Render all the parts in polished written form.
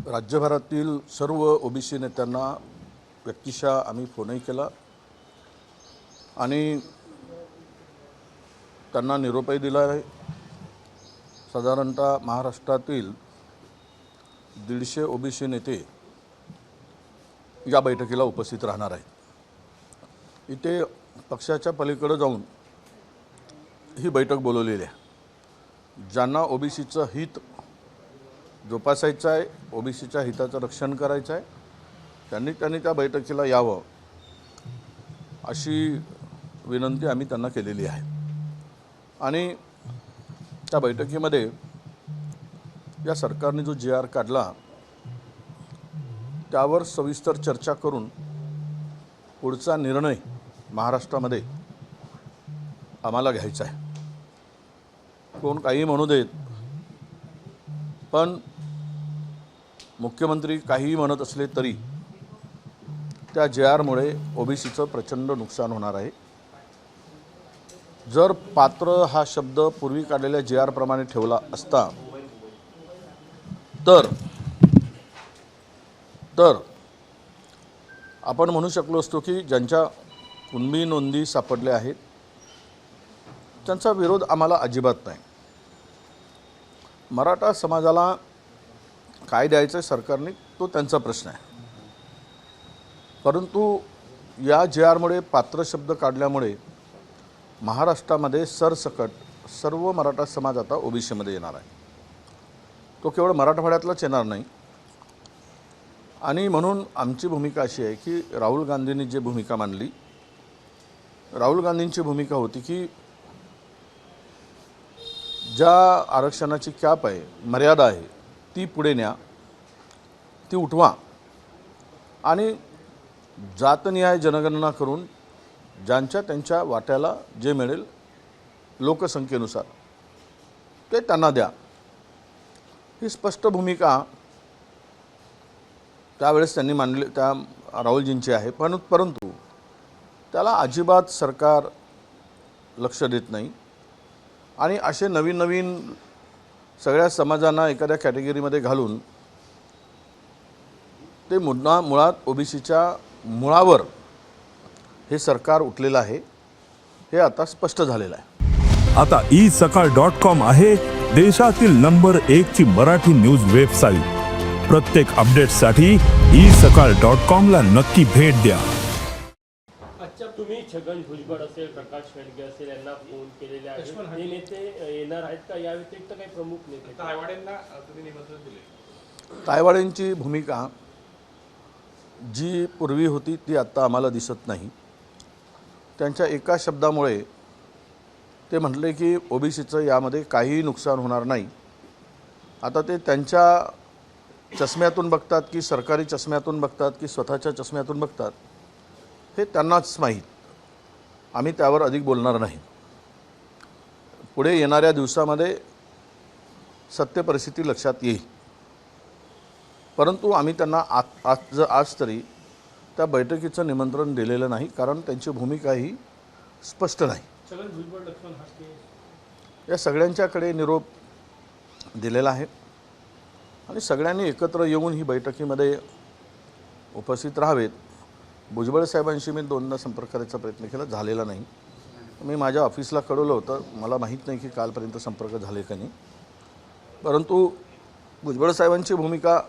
राज्यभरातील सर्व ओबीसी नेत्यांना व्यक्तिशः आम्ही फोनही केला आणि त्यांना निरोपही दिला आहे। साधारणतः महाराष्ट्रातील 150 ओबीसी नेते या बैठकीला उपस्थित राहणार आहेत। इथे पक्षाच्या पलीकडे जाऊन ही बैठक बोलवलेली आहे। ज्यांना ओबीसीचं हित जोपासायचं आहे, ओबीसीच्या हिताचं रक्षण करायचं आहे, त्यांनी त्या बैठकीला यावं अशी विनंती आम्ही त्यांना केलेली आहे। आणि त्या बैठकीमध्ये या सरकारने जो GR काढला त्यावर सविस्तर चर्चा करून पुढचा निर्णय महाराष्ट्रामध्ये आम्हाला घ्यायचा आहे। कोण काही म्हणू देत, पण मुख्यमंत्री काहीही म्हणत असले तरी त्या GRमुळे ओबीसीचं प्रचंड नुकसान होणार आहे। जर पात्र हा शब्द पूर्वी काढलेल्या GR प्रमाणे ठेवला असता तर आपण म्हणू शकलो असतो की ज्यांच्या कुणबी नोंदी सापडल्या आहेत त्यांचा विरोध आम्हाला अजिबात नाही। मराठा समाजाला काय द्यायचं सरकारने तो त्यांचा प्रश्न आहे, परंतु या GRमुळे पात्र शब्द काढल्यामुळे महाराष्ट्रामध्ये सरसकट सर्व मराठा समाज आता ओबीसीमध्ये येणार आहे। तो केवळ मराठवाड्यातलाच येणार नाही। आणि म्हणून आमची भूमिका अशी आहे की राहुल गांधींनी जी भूमिका मांडली, राहुल गांधींची भूमिका होती की ज्या आरक्षणाची कॅप आहे, मर्यादा आहे, ती पुढे न्या, ती उठवा आणि जातनिहाय जनगणना करून ज्यांच्या त्यांच्या वाट्याला जे मिळेल लोकसंख्येनुसार ते त्यांना द्या। ही स्पष्ट भूमिका त्यावेळेस त्यांनी मांडली, त्या राहुलजींची आहे। परंतु त्याला अजिबात सरकार लक्ष देत नाही आणि असे नवीन नवीन सगळ्या समाजांना एखाद्या कॅटेगरीमध्ये घालून ते मुळात ओबीसीच्या मुळावर हे सरकार उठलेलं आहे, हे आता स्पष्ट झालेलं आहे। आता isakal.com आहे देशातील नंबर 1 ची मराठी न्यूज वेबसाईट। प्रत्येक अपडेटसाठी isakal.com ला नक्की भेट द्या। अच्छा, तुम्ही छगन भुजबळ असेल, प्रकाश शेळके असेल यांना फोन केलेले आहेत, हे नेते येणार आहेत का? या व्यतिरिक्त काही प्रमुख नेते तायवाडेंना तुम्ही निमंत्रण दिले? तायवाडेंची भूमिका जी पूर्वी होती ती आता आम्हाला दिसत नाही। त्यांच्या एका शब्दामुळे ते म्हटले की ओबीसीचं यामध्ये काहीही नुकसान होणार नाही। आता ते त्यांच्या चष्म्यातून बघतात की सरकारी चष्म्यातून बघतात की स्वतःच्या चष्म्यातून बघतात हे त्यांनाच माहीत। आम्ही त्यावर अधिक बोलणार नाही। पुढे येणाऱ्या दिवसामध्ये सत्य परिस्थिती लक्षात येईल, परंतु आम्ही त्यांना आज तरी त्या बैठकीचं निमंत्रण दिलेलं नाही, कारण त्यांची भूमिका ही स्पष्ट नाही। या सगळ्यांच्याकडे निरोप दिलेला आहे आणि सगळ्यांनी एकत्र येऊन ही बैठकीमध्ये उपस्थित राहावेत। भुजबळ साहेबांशी मी 2दा संपर्क करायचा प्रयत्न केला, झालेला नाही। मी माझ्या ऑफिसला कळवलं होतं, मला माहीत नाही की कालपर्यंत संपर्क झाले का नाही, परंतु भुजबळ साहेबांची भूमिका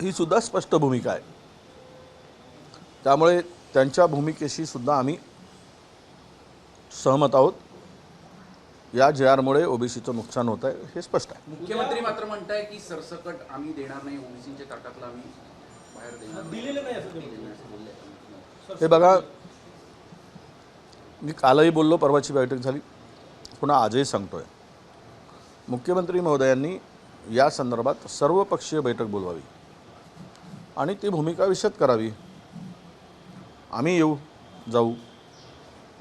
ही सुद्धा स्पष्ट भूमिका आहे। त्यामुळे त्यांच्या भूमिकेशी सुद्धा आम्ही सहमत आहोत। या GRमुळे ओबीसीचं नुकसान होत आहे हे स्पष्ट आहे। मुख्यमंत्री मात्र म्हणताय की सरसकट आम्ही देणार नाही, ओबीसीच्या ताटातला आम्ही बाहेर देणार दिलेलं नाही असं हे बघा, मी कालही बोललो, परवाची बैठक झाली, पुन्हा आजही सांगतोय, मुख्यमंत्री महोदयांनी या संदर्भात सर्वपक्षीय बैठक बोलवावी आणि ती भूमिका विशद करावी। आम्ही येऊ जाऊ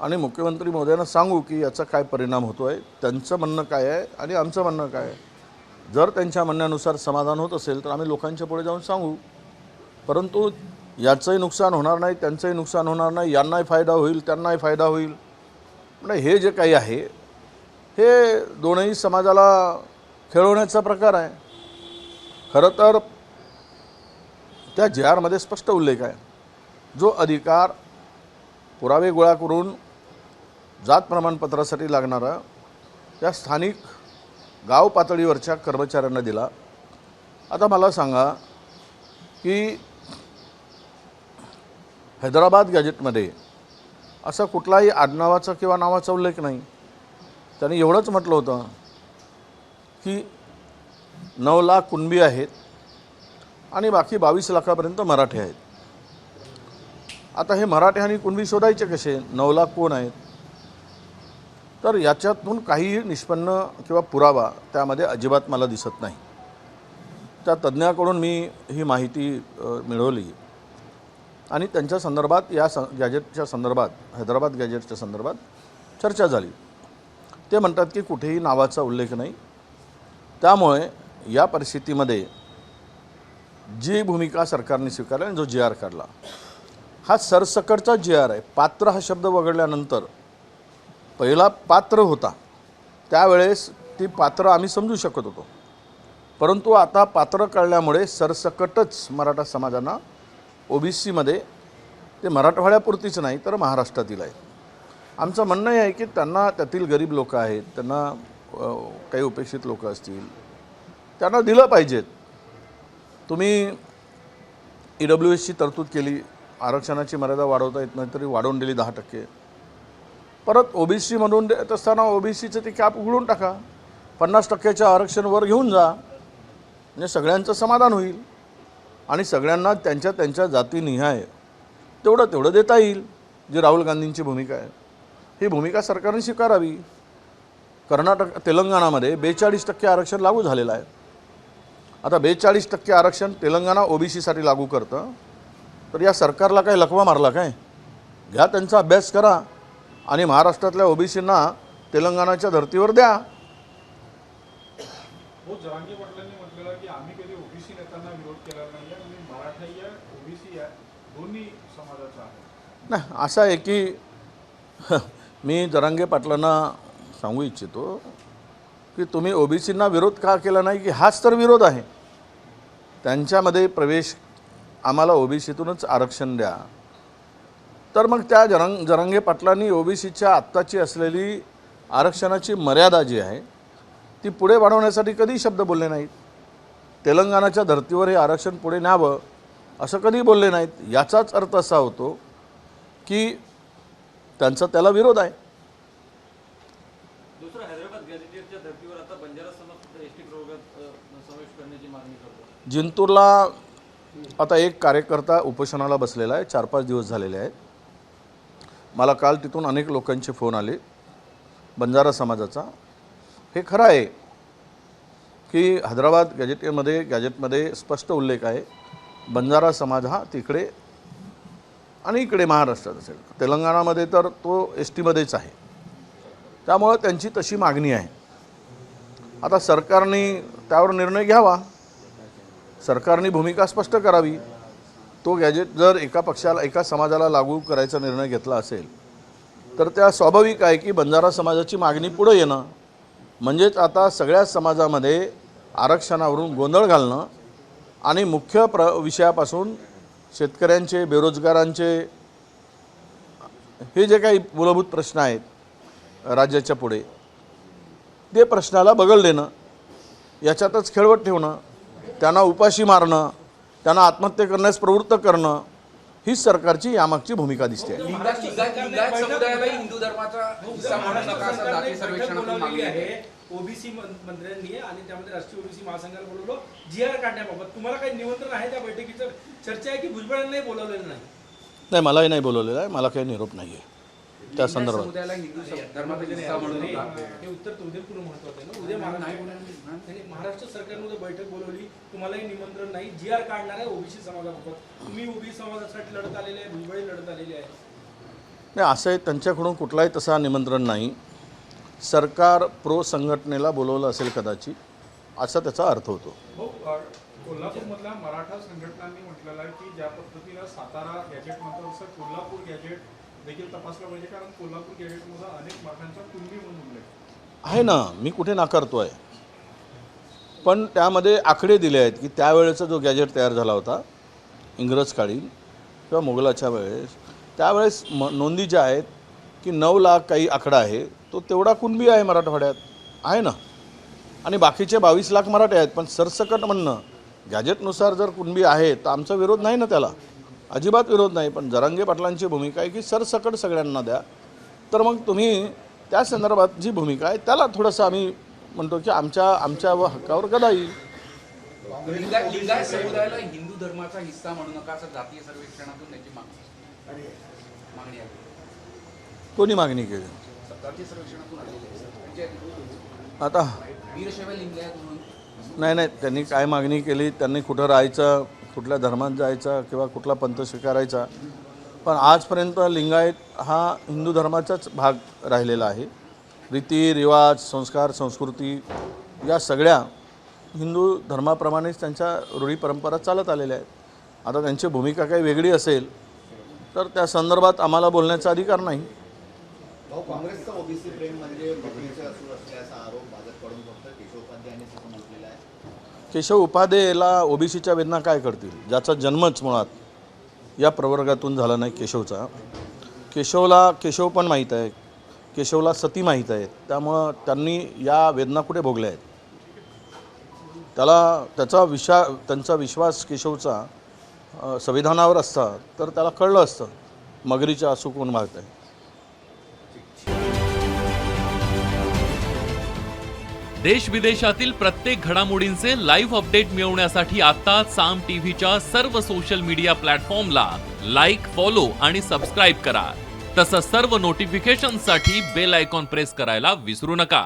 आणि मुख्यमंत्री महोदयांना सांगू की याचा काय परिणाम होतो आहे, त्यांचं म्हणणं काय आहे आणि आमचं म्हणणं काय आहे। जर त्यांच्या म्हणण्यानुसार समाधान होत असेल तर आम्ही लोकांच्या पुढे जाऊन सांगू, परंतु याचंही नुकसान होणार नाही, त्यांचंही नुकसान होणार नाही, यांनाही फायदा होईल, त्यांनाही फायदा होईल। म्हणजे हे जे काही आहे हे दोनही समाजाला खेळवण्याचा प्रकार आहे। खरं तर त्या जे आरमध्ये स्पष्ट उल्लेख आहे, जो अधिकार पुरावे गोळा करून जात प्रमाणपत्रासाठी लागणारा त्या स्थानिक गाव पातळीवरच्या कर्मचाऱ्यांना दिला. आता मला सांगा की हैदराबाद गॅजेटमध्ये असा कुठलाही आडनावाचा किंवा नावाचा उल्लेख नाही. त्यांनी एवढंच म्हटलं होतं की 9 लाख कुणबी आहेत आणि बाकी 22 लाखापर्यंत मराठी आहेत. आता हे मराठी आणि कुणबी शोधायचे कसे? 9 लाख कोण आहेत? तर याच्यातून काही निष्पन्न किंवा पुरावा त्यामध्ये अजिबात मला दिसत नाही. त्या तज्ज्ञाकडून मी ही माहिती मिळवली आणि त्यांच्या संदर्भात या गॅजेटच्या संदर्भात हैदराबाद गॅजेटच्या संदर्भात चर्चा झाली. ते म्हणतात की कुठेही नावाचा उल्लेख नाही. त्यामुळे या परिस्थितीमध्ये जी भूमिका सरकारने स्वीकारली आणि जो जी आर काढला हा सरसकटचा जी आर आहे. पात्र हा शब्द वगळल्यानंतर पहिला पात्र होता, त्यावेळेस ती पात्र आम्ही समजू शकत होतो. परंतु आता पात्र कळल्यामुळे सरसकटच मराठा समाजांना OBCमध्ये ते मराठवाड्यापुरतीच नाही तर महाराष्ट्रातील आहे. आमचं म्हणणं आहे की त्यांना त्यातील गरीब लोक आहेत, त्यांना काही उपेक्षित लोक असतील, त्यांना दिलं पाहिजेत. तुम्ही EWSची तरतूद केली, आरक्षणाची मर्यादा वाढवता येत नाही तरी वाढवून दिली 10%. परत OBC म्हणून देत असताना OBCचं ती कॅप उघडून टाका, 50%च्या आरक्षणवर घेऊन जा, म्हणजे सगळ्यांचं समाधान होईल आणि सगळ्यांना त्यांच्या त्यांच्या जातीनिहाय तेवढं देता येईल. जी राहुल गांधींची भूमिका आहे ही भूमिका सरकारने स्वीकारावी. तेलंगणामध्ये 42% आरक्षण लागू झालेलं आहे. आता 42% आरक्षण तेलंगणा OBCसाठी लागू करतं, तर या सरकारला काय लकवा मारला काय? घ्या त्यांचा अभ्यास करा आणि महाराष्ट्रातल्या OBCंना तेलंगणाच्या धर्तीवर द्या. हो, जरांगे पाटलांनी म्हटलेलं की आम्ही कधी OBC नेत्यांना विरोध केला नाही आणि मराठा या OBC या दोन्ही समाजाचा आहे. नाही, असं आहे की मी जरांगे पाटलांना सांगू इच्छितो की तुम्ही OBCंना विरोध का केला नाही, की हाच तर विरोध आहे. त्यांच्यामध्ये प्रवेश आम्हाला OBCतूनच आरक्षण द्या. तर मग त्या जरांगे पाटलांनी OBCच्या आत्ताची असलेली आरक्षणाची मर्यादा जी आहे ती पुढे वाढवण्यासाठी कधी शब्द बोलले नाहीत. तेलंगणाच्या धर्तीवर हे आरक्षण पुढे न्यावं असं कधी बोलले नाहीत. याचाच अर्थ असा होतो की त्यांचा त्याला विरोध आहे. दुसरा, हैदराबाद गॅजेटियरच्या धर्तीवर आता बंजारा समाज एसटी प्रवर्गात समावेश करण्याची मागणी करतो. जिंतूरला आता एक कार्यकर्ता उपोषणाला बसलेला आहे, 4-5 दिवस झालेले आहेत. मला काल तिथून अनेक लोकांचे फोन आले बंजारा समाजाचा. हे खरं आहे की हैदराबाद गॅजेटमध्ये स्पष्ट उल्लेख आहे बंजारा समाज हा तिकडे आणि इकडे महाराष्ट्रात असेल. तेलंगणामध्ये तर तो STमध्येच आहे. त्यामुळं त्यांची तशी मागणी आहे. आता सरकारने त्यावर निर्णय घ्यावा, सरकारने भूमिका स्पष्ट करावी. तो गॅजेट जर एका समाजाला लागू करायचा निर्णय घेतला असेल तर त्या स्वाभाविक आहे की बंजारा समाजाची मागणी पुढे येणं. म्हणजेच आता सगळ्याच समाजामध्ये आरक्षणावरून गोंधळ घालणं आणि मुख्य विषयापासून शेतकऱ्यांचे, बेरोजगारांचे हे जे काही मूलभूत प्रश्न आहेत राज्याच्या पुढे, ते प्रश्नाला बगल देणं, याच्यातच खेळवत ठेवणं, त्यांना उपाशी मारणं, त्यांना आत्महत्या करण्यास प्रवृत्त करणं, हीच सरकारची यामागची भूमिका दिसते. लिंगायत समुदायाला हिंदू धर्माचा हिस्सा म्हणू नका असं जाती सर्वेक्षणातून मागणी आहे. OBC मंत्र्यांनी आणि त्यामध्ये राष्ट्रीय OBC महासंघाला बोलवलं GR काढण्याबाबत. तुम्हाला काही निमंत्रण आहे त्या बैठकीचं? चर्चा आहे की भुजबळांनाही बोलवलेलं नाही? नाही, मलाही नाही बोलवलेलं आहे, मला काही निरोप नाही आहे त्या संदर्भात. समुदायाला हिंदू धर्माचा हिस्सा म्हणू नका. हे उत्तर उद्या महत्वाचं आहे ना. उद्या महाराष्ट्र सरकारने उद्या बैठक बोलवली, तुम्हालाही निमंत्रण नाही, GR काढणार आहे OBC समाजाबाबत. तुम्ही OBC समाजासाठी लढत आलेले आहे, भुजबळ लढत आलेले आहे. नाही, असं आहे, त्यांच्याकडून कुठलाही तसा निमंत्रण नाही. सरकार प्रो संघटनेला बोलवलं असेल कदाचित, असा त्याचा अर्थ होतो. हो, कोल्हापूरमधल्या मराठा संघटनांनी म्हटलेलं आहे की ज्या पद्धतीनं सातारा गॅजेट म्हणतात तसं कोल्हापूर गॅजेट देखील तपासलं पाहिजे, कारण कोल्हापूर गॅजेटमध्ये अनेक मराठ्यांचा कुणबी म्हणून उल्लेख आहे ना. मी कुठे नाकारतो आहे, पण त्यामध्ये आकडे दिले आहेत की त्यावेळेचा जो गॅजेट तयार झाला होता इंग्रज काळी किंवा मोगलाच्या वेळेस त्यावेळेस नोंदी ज्या आहेत की 9 लाख काही आकडा आहे तो तेवढा कुणबी आहे मराठवाड्यात आहे ना, आणि बाकीचे 22 लाख मराठे आहेत. पण सरसकट म्हणणं गॅजेटनुसार जर कुणबी आहे तर आमचा विरोध नाही ना, त्याला अजिबात विरोध नाही. पण जरांगे पाटलांची भूमिका आहे की सरसकट सगळ्यांना द्या. तर मग तुम्ही त्या संदर्भात जी भूमिका आहे त्याला थोडंसं आम्ही म्हणतो की आमच्या हक्कावर गदा येईल. लिंगायत समुदायाला हिंदू धर्माचा हिस्सा म्हणू नका असं जातीय सर्वेक्षणातून त्याची मागणी आहे. कोणी मागणी केली? जातीय सर्वेक्षणातून आलेली आहे. आता वीरशैव लिंगायत म्हणून नाही, त्यांनी काय मागणी केली, त्यांनी कुठं राहायचं, कुठल्या धर्मात जायचं किंवा कुठला पंथ स्वीकारायचा, पण आजपर्यंत लिंगायत हा हिंदू धर्माचाच भाग राहिलेला आहे. रीती रिवाज, संस्कार, संस्कृती या सगळ्या हिंदू धर्माप्रमाणेच त्यांच्या रूढी परंपरा चालत आलेल्या आहेत. आता त्यांची भूमिका काही वेगळी असेल तर त्या संदर्भात आम्हाला बोलण्याचा अधिकार नाही. काँग्रेसचा ओबीसी प्रेम म्हणजे बघण्याचा असू असल्याचा आरोप भाजपकडून फक्त केशव उपाध्ये यांनी असं म्हटलेलं आहे. केशव उपाध्येला ओबीसीच्या वेदना काय करतील, ज्याचा जन्मच मुळात या प्रवर्गातून झाला नाही केशवचा. केशव पण माहीत आहे, केशवला सती माहीत आहेत, त्यामुळं त्यांनी या वेदना कुठे भोगल्या आहेत. त्यांचा विश्वास केशवचा संविधानावर असता तर त्याला कळलं असतं मगरीच्या आसू कोण मागत आहे. देश विदेशातील प्रत्येक घडामोडींचे लाईव्ह अपडेट मिळवण्यासाठी आता साम टीव्हीच्या सर्व सोशल मीडिया प्लॅटफॉर्मला लाईक, फॉलो आणि सबस्क्राईब करा. तसंच सर्व नोटिफिकेशनसाठी बेल आयकॉन प्रेस करायला विसरू नका.